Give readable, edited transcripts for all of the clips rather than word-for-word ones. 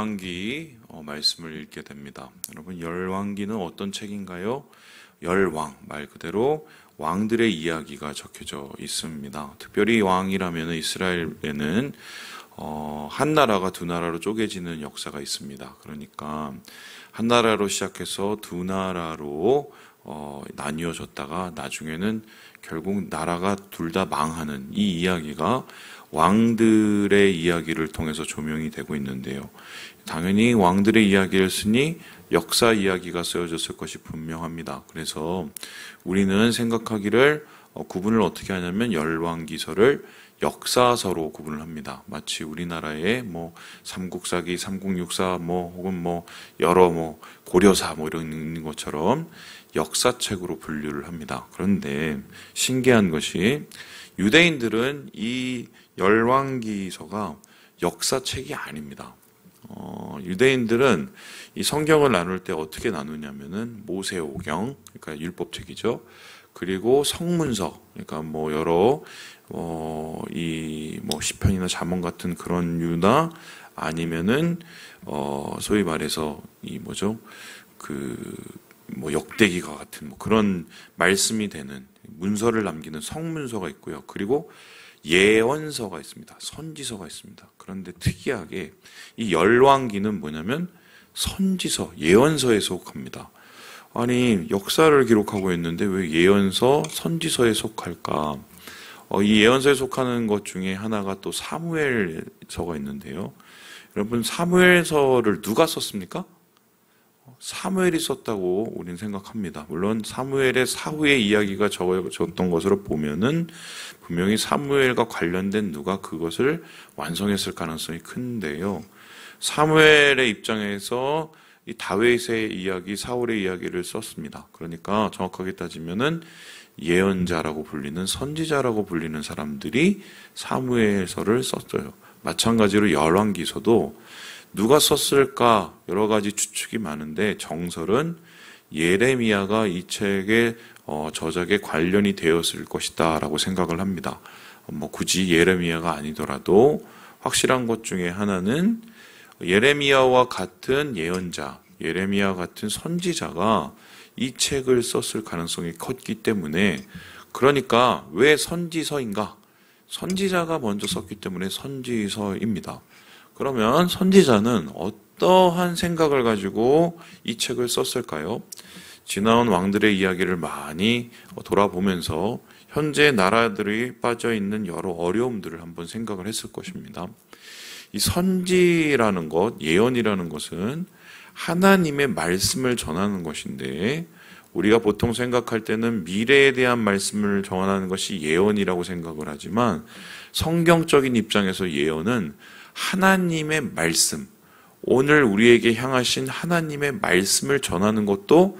열왕기 말씀을 읽게 됩니다. 여러분, 열왕기는 어떤 책인가요? 열왕, 말 그대로 왕들의 이야기가 적혀져 있습니다. 특별히 왕이라면 이스라엘에는 한 나라가 두 나라로 쪼개지는 역사가 있습니다. 그러니까 한 나라로 시작해서 두 나라로 나뉘어졌다가 나중에는 결국 나라가 둘 다 망하는 이 이야기가 왕들의 이야기를 통해서 조명이 되고 있는데요. 당연히 왕들의 이야기를 쓰니 역사 이야기가 쓰여졌을 것이 분명합니다. 그래서 우리는 생각하기를 구분을 어떻게 하냐면 열왕기서를 역사서로 구분을 합니다. 마치 우리나라의 삼국사기, 삼국육사 혹은 여러 고려사 이런 것처럼 역사책으로 분류를 합니다. 그런데 신기한 것이 유대인들은 이 열왕기서가 역사책이 아닙니다. 유대인들은 이 성경을 나눌 때 어떻게 나누냐면은 모세오경, 그러니까 율법책이죠. 그리고 성문서, 그러니까 여러 시편이나 잠언 같은 그런 류나 아니면은 소위 말해서 역대기가 같은 그런 말씀이 되는 문서를 남기는 성문서가 있고요. 그리고 예언서가 있습니다. 선지서가 있습니다. 그런데 특이하게 이 열왕기는 뭐냐면 선지서, 예언서에 속합니다. 아니, 역사를 기록하고 있는데 왜 예언서, 선지서에 속할까? 이 예언서에 속하는 것 중에 하나가 또 사무엘서가 있는데요. 여러분, 사무엘서를 누가 썼습니까? 사무엘이 썼다고 우리는 생각합니다. 물론 사무엘의 사후의 이야기가 적어졌던 것으로 보면은 분명히 사무엘과 관련된 누가 그것을 완성했을 가능성이 큰데요. 사무엘의 입장에서 이 다윗의 이야기, 사울의 이야기를 썼습니다. 그러니까 정확하게 따지면은 예언자라고 불리는, 선지자라고 불리는 사람들이 사무엘서를 썼어요. 마찬가지로 열왕기서도 누가 썼을까 여러 가지 추측이 많은데 정설은 예레미야가 이 책의 저작에 관련이 되었을 것이다 라고 생각을 합니다. 굳이 예레미야가 아니더라도 확실한 것 중에 하나는 예레미야와 같은 예언자, 예레미야 같은 선지자가 이 책을 썼을 가능성이 컸기 때문에, 그러니까 왜 선지서인가? 선지자가 먼저 썼기 때문에 선지서입니다. 그러면 선지자는 어떠한 생각을 가지고 이 책을 썼을까요? 지나온 왕들의 이야기를 많이 돌아보면서 현재 나라들이 빠져 있는 여러 어려움들을 한번 생각을 했을 것입니다. 이 선지라는 것, 예언이라는 것은 하나님의 말씀을 전하는 것인데, 우리가 보통 생각할 때는 미래에 대한 말씀을 전하는 것이 예언이라고 생각을 하지만 성경적인 입장에서 예언은 하나님의 말씀, 오늘 우리에게 향하신 하나님의 말씀을 전하는 것도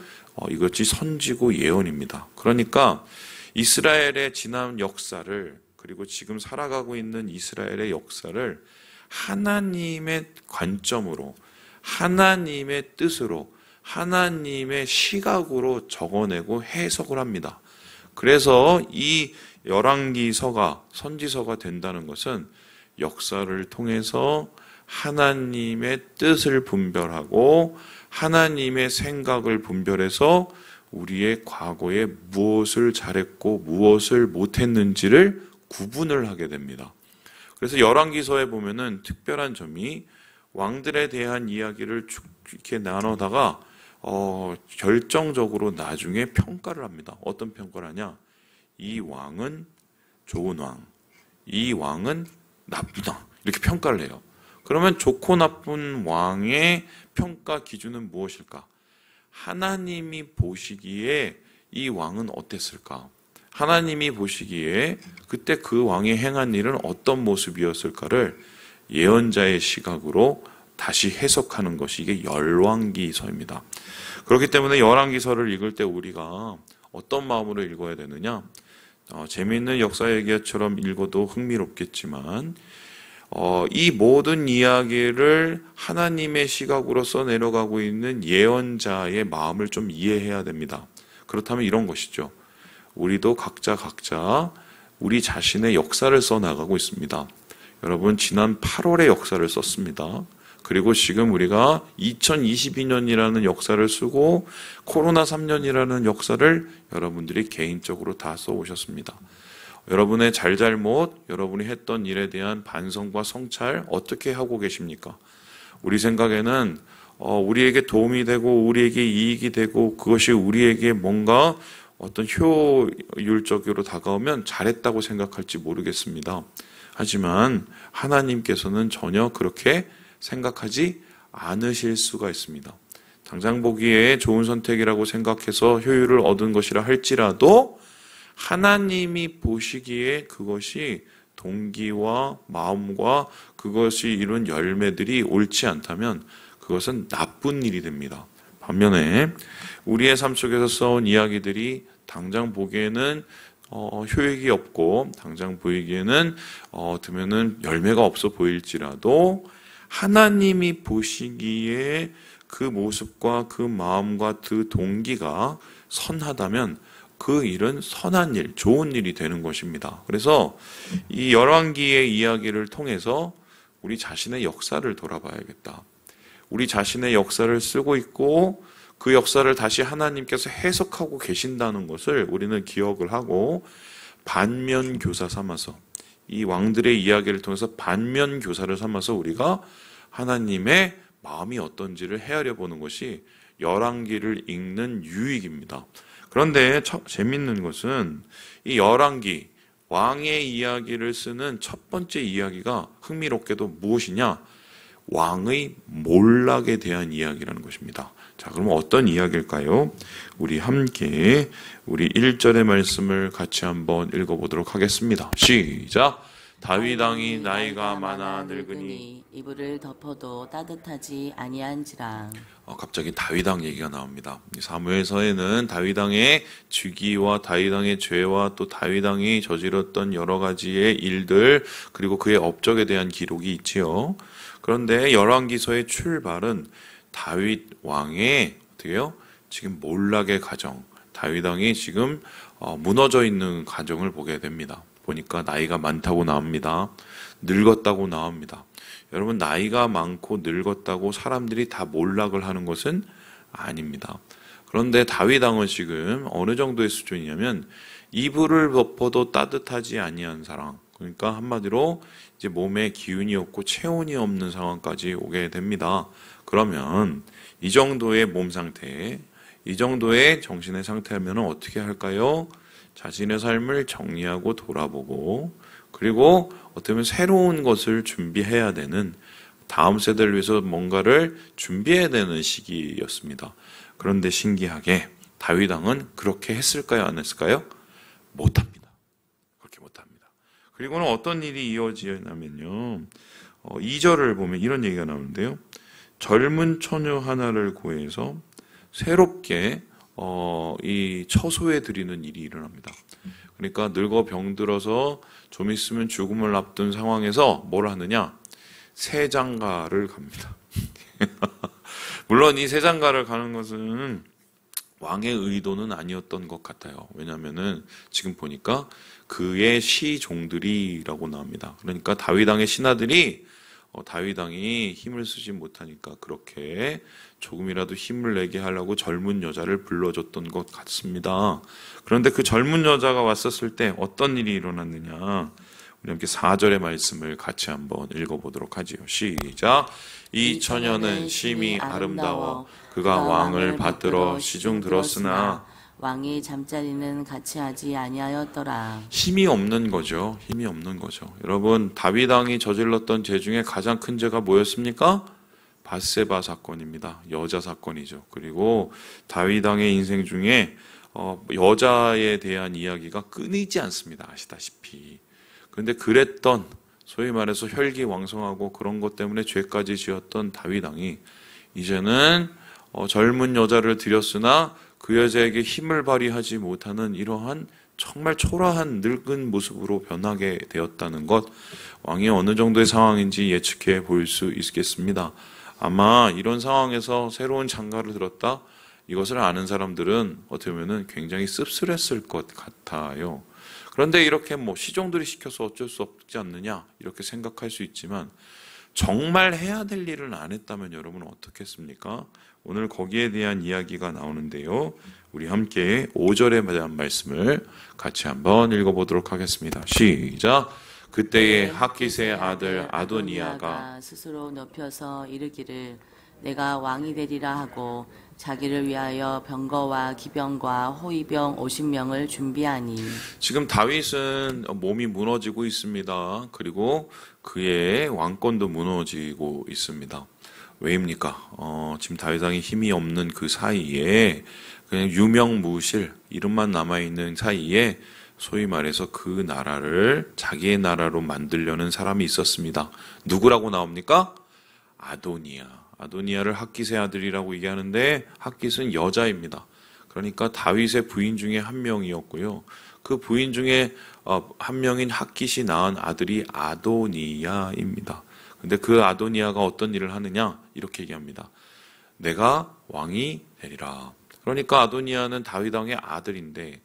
이것이 선지고 예언입니다. 그러니까 이스라엘의 지난 역사를, 그리고 지금 살아가고 있는 이스라엘의 역사를 하나님의 관점으로, 하나님의 뜻으로, 하나님의 시각으로 적어내고 해석을 합니다. 그래서 이 열왕기서가 선지서가 된다는 것은 역사를 통해서 하나님의 뜻을 분별하고 하나님의 생각을 분별해서 우리의 과거에 무엇을 잘했고 무엇을 못했는지를 구분을 하게 됩니다. 그래서 열왕기서에 보면은 특별한 점이 왕들에 대한 이야기를 쭉 이렇게 나누다가 결정적으로 나중에 평가를 합니다. 어떤 평가를 하냐? 이 왕은 좋은 왕, 이 왕은 나쁜 왕, 이렇게 평가를 해요. 그러면 좋고 나쁜 왕의 평가 기준은 무엇일까? 하나님이 보시기에 이 왕은 어땠을까? 하나님이 보시기에 그때 그 왕이 행한 일은 어떤 모습이었을까를 예언자의 시각으로 다시 해석하는 것이 이게 열왕기서입니다. 그렇기 때문에 열왕기서를 읽을 때 우리가 어떤 마음으로 읽어야 되느냐? 재미있는 역사 얘기처럼 읽어도 흥미롭겠지만 이 모든 이야기를 하나님의 시각으로 써내려가고 있는 예언자의 마음을 좀 이해해야 됩니다. 그렇다면 이런 것이죠. 우리도 각자 우리 자신의 역사를 써나가고 있습니다. 여러분, 지난 8월의 역사를 썼습니다. 그리고 지금 우리가 2022년이라는 역사를 쓰고 코로나 3년이라는 역사를 여러분들이 개인적으로 다 써오셨습니다. 여러분의 잘잘못, 여러분이 했던 일에 대한 반성과 성찰 어떻게 하고 계십니까? 우리 생각에는 우리에게 도움이 되고 우리에게 이익이 되고 그것이 우리에게 뭔가 어떤 효율적으로 다가오면 잘했다고 생각할지 모르겠습니다. 하지만 하나님께서는 전혀 그렇게 생각하지 않으실 수가 있습니다. 당장 보기에 좋은 선택이라고 생각해서 효율을 얻은 것이라 할지라도 하나님이 보시기에 그것이 동기와 마음과 그것이 이룬 열매들이 옳지 않다면 그것은 나쁜 일이 됩니다. 반면에 우리의 삶 속에서 써온 이야기들이 당장 보기에는 효익이 없고 당장 보이기에는 들으면은 열매가 없어 보일지라도 하나님이 보시기에 그 모습과 그 마음과 그 동기가 선하다면 그 일은 선한 일, 좋은 일이 되는 것입니다. 그래서 이 열왕기의 이야기를 통해서 우리 자신의 역사를 돌아봐야겠다. 우리 자신의 역사를 쓰고 있고 그 역사를 다시 하나님께서 해석하고 계신다는 것을 우리는 기억을 하고 반면교사 삼아서 이 왕들의 이야기를 통해서 반면교사를 삼아서 우리가 하나님의 마음이 어떤지를 헤아려 보는 것이 열왕기를 읽는 유익입니다. 그런데 재밌는 것은 이 열왕기 왕의 이야기를 쓰는 첫 번째 이야기가 흥미롭게도 무엇이냐? 왕의 몰락에 대한 이야기라는 것입니다. 자, 그럼 어떤 이야기일까요? 우리 함께 우리 1절의 말씀을 같이 한번 읽어보도록 하겠습니다. 시작! 다윗 왕이 나이가 많아 늙으니 이불을 덮어도 따뜻하지 아니한지라. 갑자기 다윗 왕 얘기가 나옵니다. 사무엘서에는 다윗 왕의 즉위와 다윗 왕의 죄와 또 다윗 왕이 저질렀던 여러 가지의 일들 그리고 그의 업적에 대한 기록이 있지요. 그런데 열왕기서의 출발은 다윗 왕의 어떻게요? 지금 몰락의 가정, 다윗 왕이 지금 무너져 있는 가정을 보게 됩니다. 보니까 나이가 많다고 나옵니다. 늙었다고 나옵니다. 여러분, 나이가 많고 늙었다고 사람들이 다 몰락을 하는 것은 아닙니다. 그런데 다윗 왕은 지금 어느 정도의 수준이냐면 이불을 덮어도 따뜻하지 아니한 상황. 그러니까 한마디로 이제 몸에 기운이 없고 체온이 없는 상황까지 오게 됩니다. 그러면 이 정도의 몸 상태, 이 정도의 정신의 상태라면 어떻게 할까요? 자신의 삶을 정리하고 돌아보고 그리고 어떻게 보면 새로운 것을 준비해야 되는 다음 세대를 위해서 뭔가를 준비해야 되는 시기였습니다. 그런데 신기하게 다윗 왕은 그렇게 했을까요? 안 했을까요? 못합니다. 그렇게 못합니다. 그리고는 어떤 일이 이어지냐면요. 2절을 보면 이런 얘기가 나오는데요. 젊은 처녀 하나를 구해서 새롭게 이 처소에 드리는 일이 일어납니다. 그러니까 늙어 병들어서 좀 있으면 죽음을 앞둔 상황에서 뭘 하느냐? 세장가를 갑니다. 물론 이 세장가를 가는 것은 왕의 의도는 아니었던 것 같아요. 왜냐하면은 지금 보니까 그의 시종들이라고 나옵니다. 그러니까 다윗 왕의 신하들이 다윗 왕이 힘을 쓰지 못하니까 그렇게 조금이라도 힘을 내게 하려고 젊은 여자를 불러줬던 것 같습니다. 그런데 그 젊은 여자가 왔었을 때 어떤 일이 일어났느냐? 우리 함께 4절의 말씀을 같이 한번 읽어보도록 하지요. 시작! 이 처녀는 심히 아름다워 그가 왕을 받들어 시중 들었으나 왕이 잠자리는 같이 하지 아니하였더라. 힘이 없는 거죠. 힘이 없는 거죠. 여러분, 다윗 왕이 저질렀던 죄 중에 가장 큰 죄가 뭐였습니까? 밧세바 사건입니다. 여자 사건이죠. 그리고 다윗 왕의 인생 중에 여자에 대한 이야기가 끊이지 않습니다. 아시다시피. 그런데 그랬던 소위 말해서 혈기왕성하고 그런 것 때문에 죄까지 지었던 다윗 왕이 이제는 젊은 여자를 들였으나 그 여자에게 힘을 발휘하지 못하는 이러한 정말 초라한 늙은 모습으로 변하게 되었다는 것, 왕이 어느 정도의 상황인지 예측해 볼 수 있겠습니다. 아마 이런 상황에서 새로운 장가를 들었다, 이것을 아는 사람들은 어떻게 보면 굉장히 씁쓸했을 것 같아요. 그런데 이렇게 시종들이 시켜서 어쩔 수 없지 않느냐 이렇게 생각할 수 있지만 정말 해야 될 일은 안 했다면 여러분은 어떻겠습니까? 오늘 거기에 대한 이야기가 나오는데요. 우리 함께 5절에 대한 말씀을 같이 한번 읽어보도록 하겠습니다. 시작! 그때에 핫깃의 아들 아도니아가 스스로 높여서 이르기를 내가 왕이 되리라 하고 자기를 위하여 병거와 기병과 호위병 50명을 준비하니. 지금 다윗은 몸이 무너지고 있습니다. 그리고 그의 왕권도 무너지고 있습니다. 왜입니까? 지금 다윗 왕이 힘이 없는 그 사이에 그냥 유명무실 이름만 남아있는 사이에 소위 말해서 그 나라를 자기의 나라로 만들려는 사람이 있었습니다. 누구라고 나옵니까? 아도니아를 핫깃의 아들이라고 얘기하는데 핫깃은 여자입니다. 그러니까 다윗의 부인 중에 한 명이었고요. 그 부인 중에 한 명인 핫깃이 낳은 아들이 아도니아입니다. 근데 그 아도니아가 어떤 일을 하느냐? 이렇게 얘기합니다. 내가 왕이 되리라. 그러니까 아도니아는 다윗 왕의 아들인데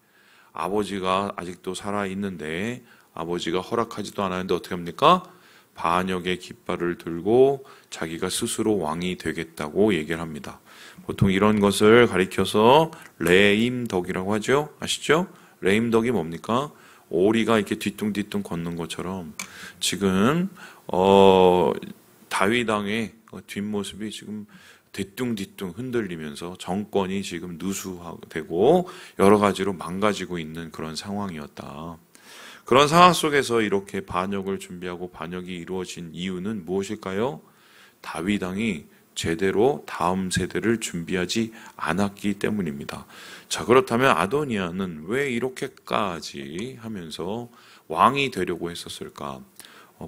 아버지가 아직도 살아있는데 아버지가 허락하지도 않았는데 어떻게 합니까? 반역의 깃발을 들고 자기가 스스로 왕이 되겠다고 얘기를 합니다. 보통 이런 것을 가리켜서 레임덕이라고 하죠. 아시죠? 레임덕이 뭡니까? 오리가 이렇게 뒤뚱뒤뚱 걷는 것처럼 지금 다윗 왕의 뒷모습이 지금 뒤뚱뒤뚱 흔들리면서 정권이 지금 누수되고 여러 가지로 망가지고 있는 그런 상황이었다. 그런 상황 속에서 이렇게 반역을 준비하고 반역이 이루어진 이유는 무엇일까요? 다윗 왕이 제대로 다음 세대를 준비하지 않았기 때문입니다. 자, 그렇다면 아도니아는 왜 이렇게까지 하면서 왕이 되려고 했었을까?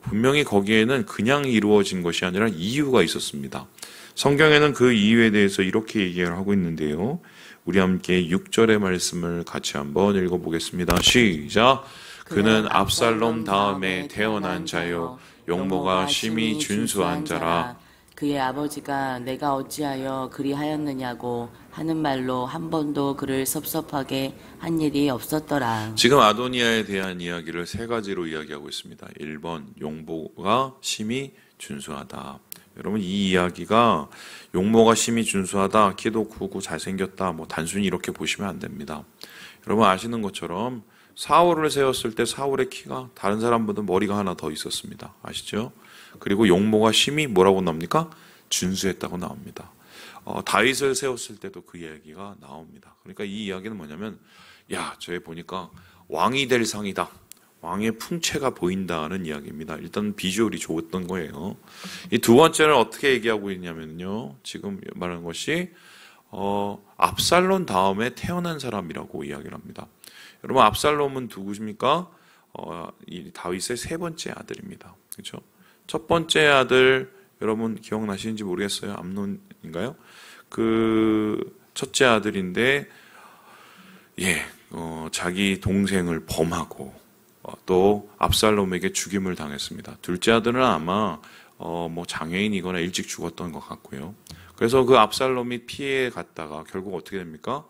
분명히 거기에는 그냥 이루어진 것이 아니라 이유가 있었습니다. 성경에는 그 이유에 대해서 이렇게 얘기를 하고 있는데요. 우리 함께 6절의 말씀을 같이 한번 읽어보겠습니다. 시작! 그는 압살롬 다음에 태어난 자요 용모가 심히 준수한 자라. 그의 아버지가 내가 어찌하여 그리하였느냐고 하는 말로 한 번도 그를 섭섭하게 한 일이 없었더라. 지금 아도니아에 대한 이야기를 세 가지로 이야기하고 있습니다. 1번 용모가 심히 준수하다. 여러분 이 이야기가 용모가 심히 준수하다, 키도 크고 잘생겼다, 단순히 이렇게 보시면 안 됩니다. 여러분 아시는 것처럼 사울을 세웠을 때 사울의 키가 다른 사람보다 머리가 하나 더 있었습니다. 아시죠? 그리고 용모가 심히 뭐라고 나옵니까? 준수했다고 나옵니다. 다윗을 세웠을 때도 그 이야기가 나옵니다. 그러니까 이 이야기는 뭐냐면 저기 보니까 왕이 될 상이다. 왕의 풍채가 보인다는 이야기입니다. 일단 비주얼이 좋았던 거예요. 이 두 번째는 어떻게 얘기하고 있냐면요. 지금 말하는 것이 압살롬 다음에 태어난 사람이라고 이야기를 합니다. 여러분 압살롬은 누구십니까? 이 다윗의 세 번째 아들입니다. 그렇죠? 첫 번째 아들 여러분 기억나시는지 모르겠어요. 암논인가요? 그 첫째 아들인데 자기 동생을 범하고 또 압살롬에게 죽임을 당했습니다. 둘째 아들은 아마 장애인이거나 일찍 죽었던 것 같고요. 그래서 그 압살롬이 피해 갔다가 결국 어떻게 됩니까?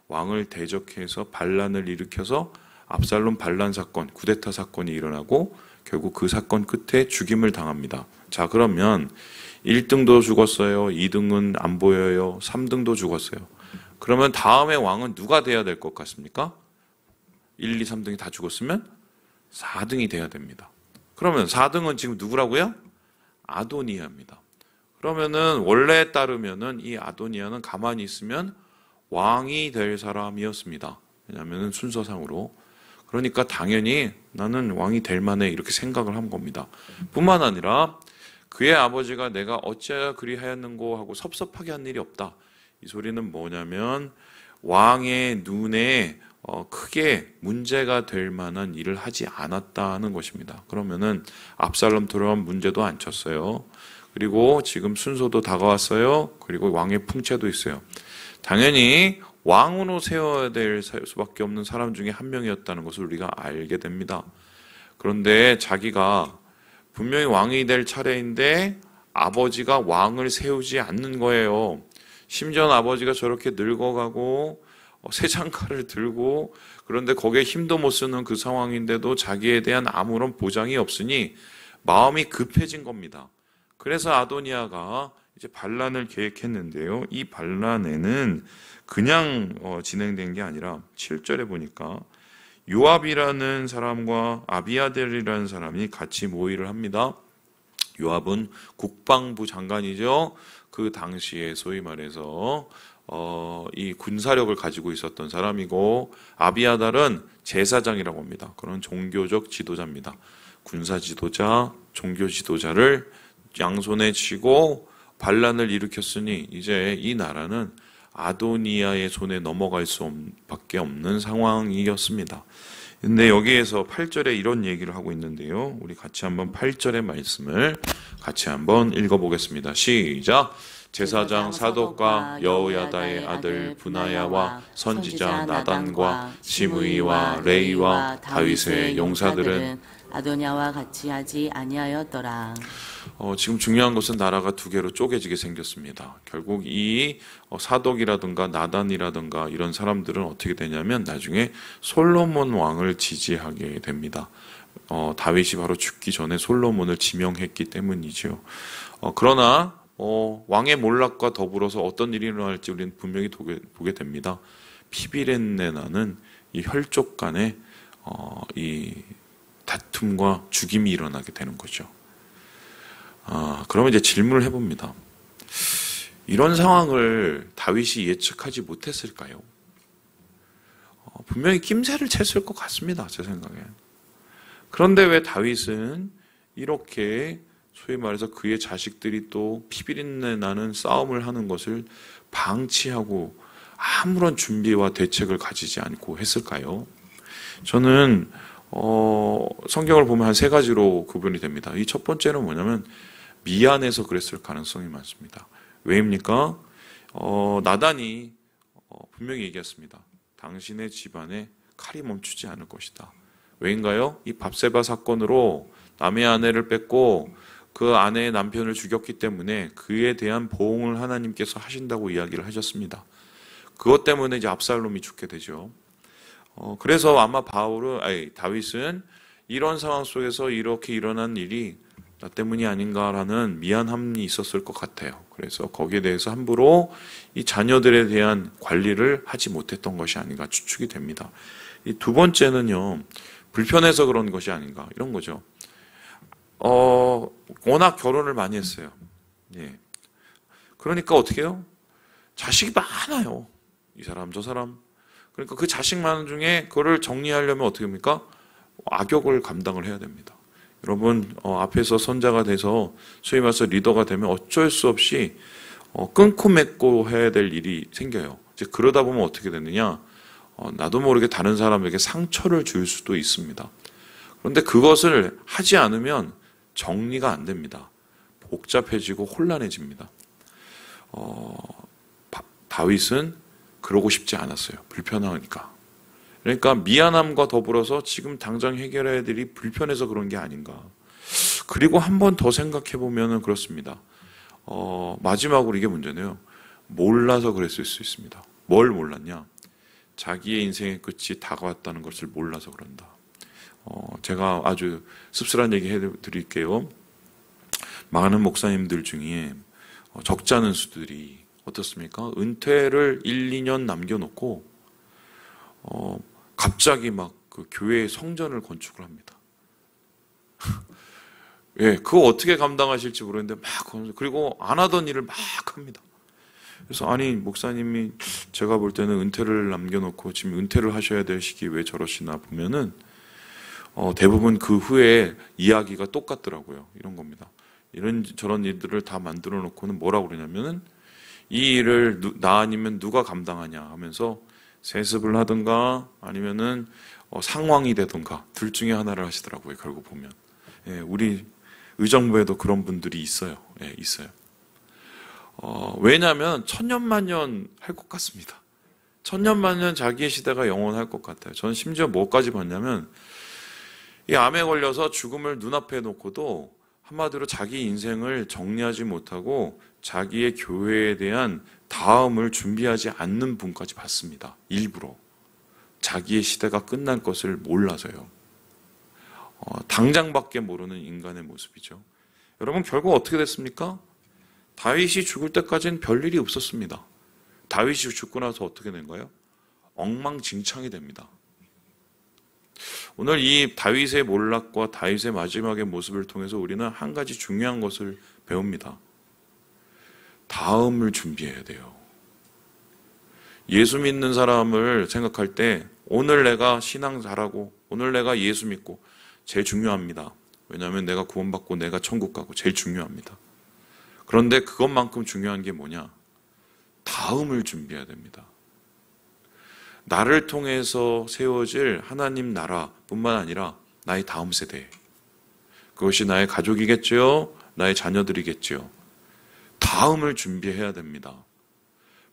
왕을 대적해서 반란을 일으켜서 압살롬 반란 사건, 쿠데타 사건이 일어나고 결국 그 사건 끝에 죽임을 당합니다. 자, 그러면 1등도 죽었어요. 2등은 안 보여요. 3등도 죽었어요. 그러면 다음에 왕은 누가 돼야 될 것 같습니까? 1, 2, 3등이 다 죽었으면 4등이 돼야 됩니다. 그러면 4등은 지금 누구라고요? 아도니아입니다. 그러면은 원래에 따르면은 이 아도니아는 가만히 있으면 왕이 될 사람이었습니다. 왜냐하면 순서상으로. 그러니까 당연히 나는 왕이 될 만해 이렇게 생각을 한 겁니다. 뿐만 아니라 그의 아버지가 내가 어찌하여 그리하였는고 하고 섭섭하게 한 일이 없다. 이 소리는 뭐냐면 왕의 눈에 크게 문제가 될 만한 일을 하지 않았다는 것입니다. 그러면은 압살롬 들어간 문제도 안 쳤어요. 그리고 지금 순서도 다가왔어요. 그리고 왕의 풍채도 있어요. 당연히 왕으로 세워야 될 수밖에 없는 사람 중에 한 명이었다는 것을 우리가 알게 됩니다. 그런데 자기가 분명히 왕이 될 차례인데 아버지가 왕을 세우지 않는 거예요. 심지어 아버지가 저렇게 늙어가고 새 장칼을 들고 그런데 거기에 힘도 못 쓰는 그 상황인데도 자기에 대한 아무런 보장이 없으니 마음이 급해진 겁니다. 그래서 아도니아가 이제 반란을 계획했는데요. 이 반란에는 그냥 진행된 게 아니라 7절에 보니까 요압이라는 사람과 아비아델이라는 사람이 같이 모의를 합니다. 요압은 국방부 장관이죠. 그 당시에 소위 말해서 이 군사력을 가지고 있었던 사람이고, 아비아달은 제사장이라고 합니다. 그런 종교적 지도자입니다. 군사 지도자, 종교 지도자를 양손에 쥐고 반란을 일으켰으니 이제 이 나라는 아도니아의 손에 넘어갈 수밖에 없는 상황이었습니다. 근데 여기에서 8절에 이런 얘기를 하고 있는데요. 우리 같이 한번 8절의 말씀을 같이 한번 읽어보겠습니다. 시작! 제사장 사독과 여호야다의 아들 분하야와 선지자 나단과 시므이와 레이와 다윗의 용사들은 아도니아와 같이 하지 아니하였더라. 지금 중요한 것은 나라가 두 개로 쪼개지게 생겼습니다. 결국 이 사독이라든가 나단이라든가 이런 사람들은 어떻게 되냐면 나중에 솔로몬 왕을 지지하게 됩니다. 다윗이 바로 죽기 전에 솔로몬을 지명했기 때문이죠. 그러나 왕의 몰락과 더불어서 어떤 일이 일어날지 우리는 분명히 보게 됩니다. 피비렛네나는 이 혈족 간의 이 다툼과 죽임이 일어나게 되는 거죠. 그러면 이제 질문을 해봅니다. 이런 상황을 다윗이 예측하지 못했을까요? 분명히 낌새를 챘을 것 같습니다. 제 생각엔. 그런데 왜 다윗은 이렇게 소위 말해서 그의 자식들이 또 피비린내 나는 싸움을 하는 것을 방치하고 아무런 준비와 대책을 가지지 않고 했을까요? 저는 성경을 보면 한 세 가지로 구분이 됩니다. 이 첫 번째는 뭐냐면 미안해서 그랬을 가능성이 많습니다. 왜입니까? 나단이 분명히 얘기했습니다. 당신의 집안에 칼이 멈추지 않을 것이다. 왜인가요? 이 밥세바 사건으로 남의 아내를 뺏고 그 아내의 남편을 죽였기 때문에 그에 대한 보응을 하나님께서 하신다고 이야기를 하셨습니다. 그것 때문에 이제 압살롬이 죽게 되죠. 그래서 아마 다윗은 이런 상황 속에서 이렇게 일어난 일이 나 때문이 아닌가라는 미안함이 있었을 것 같아요. 그래서 거기에 대해서 함부로 이 자녀들에 대한 관리를 하지 못했던 것이 아닌가 추측이 됩니다. 이 두 번째는요, 불편해서 그런 것이 아닌가 이런 거죠. 워낙 결혼을 많이 했어요. 예. 그러니까 어떻게 해요? 자식이 많아요. 이 사람 저 사람. 그러니까 그 자식 많은 중에 그거를 정리하려면 어떻게 합니까? 악역을 감당을 해야 됩니다. 여러분 앞에서 선자가 돼서 소위 말해서 리더가 되면 어쩔 수 없이 끊고 맺고 해야 될 일이 생겨요. 이제 그러다 보면 어떻게 되느냐? 나도 모르게 다른 사람에게 상처를 줄 수도 있습니다. 그런데 그것을 하지 않으면 정리가 안 됩니다. 복잡해지고 혼란해집니다. 다윗은 그러고 싶지 않았어요. 불편하니까. 그러니까 미안함과 더불어서 지금 당장 해결해야 될 일이 불편해서 그런 게 아닌가. 그리고 한 번 더 생각해 보면 그렇습니다. 마지막으로 이게 문제네요. 몰라서 그랬을 수 있습니다. 뭘 몰랐냐? 자기의 인생의 끝이 다가왔다는 것을 몰라서 그런다. 제가 아주 씁쓸한 얘기 해드릴게요. 많은 목사님들 중에 적잖은 수들이 어떻습니까? 은퇴를 1, 2년 남겨놓고 갑자기 막 그 교회 성전을 건축을 합니다. 예, 그거 어떻게 감당하실지 모르겠는데 그리고 안 하던 일을 막 합니다. 그래서 아니 목사님이 제가 볼 때는 은퇴를 남겨놓고 지금 은퇴를 하셔야 될 시기 왜 저러시나 보면은 대부분 그 후에 이야기가 똑같더라고요. 이런 겁니다. 이런 저런 일들을 다 만들어 놓고는 뭐라고 그러냐면은 이 일을 나 아니면 누가 감당하냐 하면서 세습을 하든가 아니면은 상황이 되든가 둘 중에 하나를 하시더라고요. 결국 보면. 예, 우리 의정부에도 그런 분들이 있어요. 예, 있어요. 왜냐하면 천년만년 할 것 같습니다. 천년만년 자기의 시대가 영원할 것 같아요. 저는 심지어 뭐까지 봤냐면 이 암에 걸려서 죽음을 눈앞에 놓고도 한마디로 자기 인생을 정리하지 못하고 자기의 교회에 대한 다음을 준비하지 않는 분까지 봤습니다. 일부러. 자기의 시대가 끝날 것을 몰라서요. 당장밖에 모르는 인간의 모습이죠. 여러분 결국 어떻게 됐습니까? 다윗이 죽을 때까지는 별일이 없었습니다. 다윗이 죽고 나서 어떻게 된 거예요? 엉망진창이 됩니다. 오늘 이 다윗의 몰락과 다윗의 마지막의 모습을 통해서 우리는 한 가지 중요한 것을 배웁니다. 다음을 준비해야 돼요. 예수 믿는 사람을 생각할 때 오늘 내가 신앙 잘하고 오늘 내가 예수 믿고 제일 중요합니다. 왜냐하면 내가 구원받고 내가 천국 가고 제일 중요합니다. 그런데 그것만큼 중요한 게 뭐냐? 다음을 준비해야 됩니다. 나를 통해서 세워질 하나님 나라뿐만 아니라 나의 다음 세대, 그것이 나의 가족이겠죠, 나의 자녀들이겠죠. 다음을 준비해야 됩니다.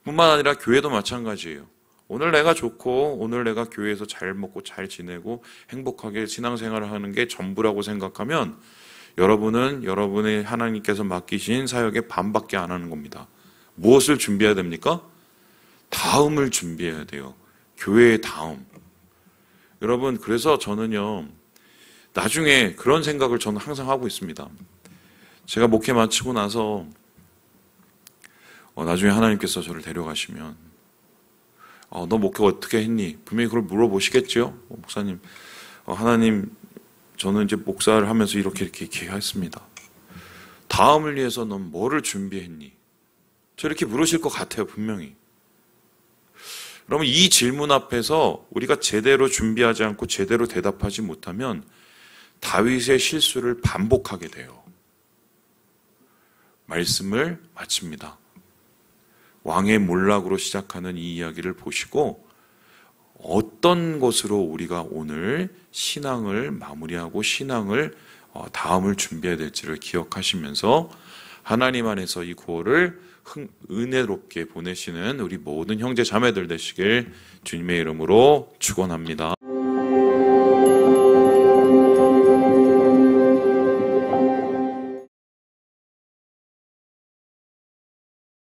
뿐만 아니라 교회도 마찬가지예요. 오늘 내가 좋고 오늘 내가 교회에서 잘 먹고 잘 지내고 행복하게 신앙생활을 하는 게 전부라고 생각하면 여러분은 여러분의 하나님께서 맡기신 사역의 반밖에 안 하는 겁니다. 무엇을 준비해야 됩니까? 다음을 준비해야 돼요. 교회의 다음. 여러분, 그래서 저는요, 나중에 그런 생각을 저는 항상 하고 있습니다. 제가 목회 마치고 나서 나중에 하나님께서 저를 데려가시면 너 목회 어떻게 했니? 분명히 그걸 물어보시겠죠? 목사님, 하나님, 저는 이제 목사를 하면서 이렇게 했습니다. 다음을 위해서 넌 뭐를 준비했니? 저렇게 물으실 것 같아요, 분명히. 그러면 이 질문 앞에서 우리가 제대로 준비하지 않고 제대로 대답하지 못하면 다윗의 실수를 반복하게 돼요. 말씀을 마칩니다. 왕의 몰락으로 시작하는 이 이야기를 보시고 어떤 것으로 우리가 오늘 신앙을 마무리하고 신앙을 다음을 준비해야 될지를 기억하시면서 하나님 안에서 이 구호를 은혜롭게 보내시는 우리 모든 형제 자매들 되시길 주님의 이름으로 축원합니다.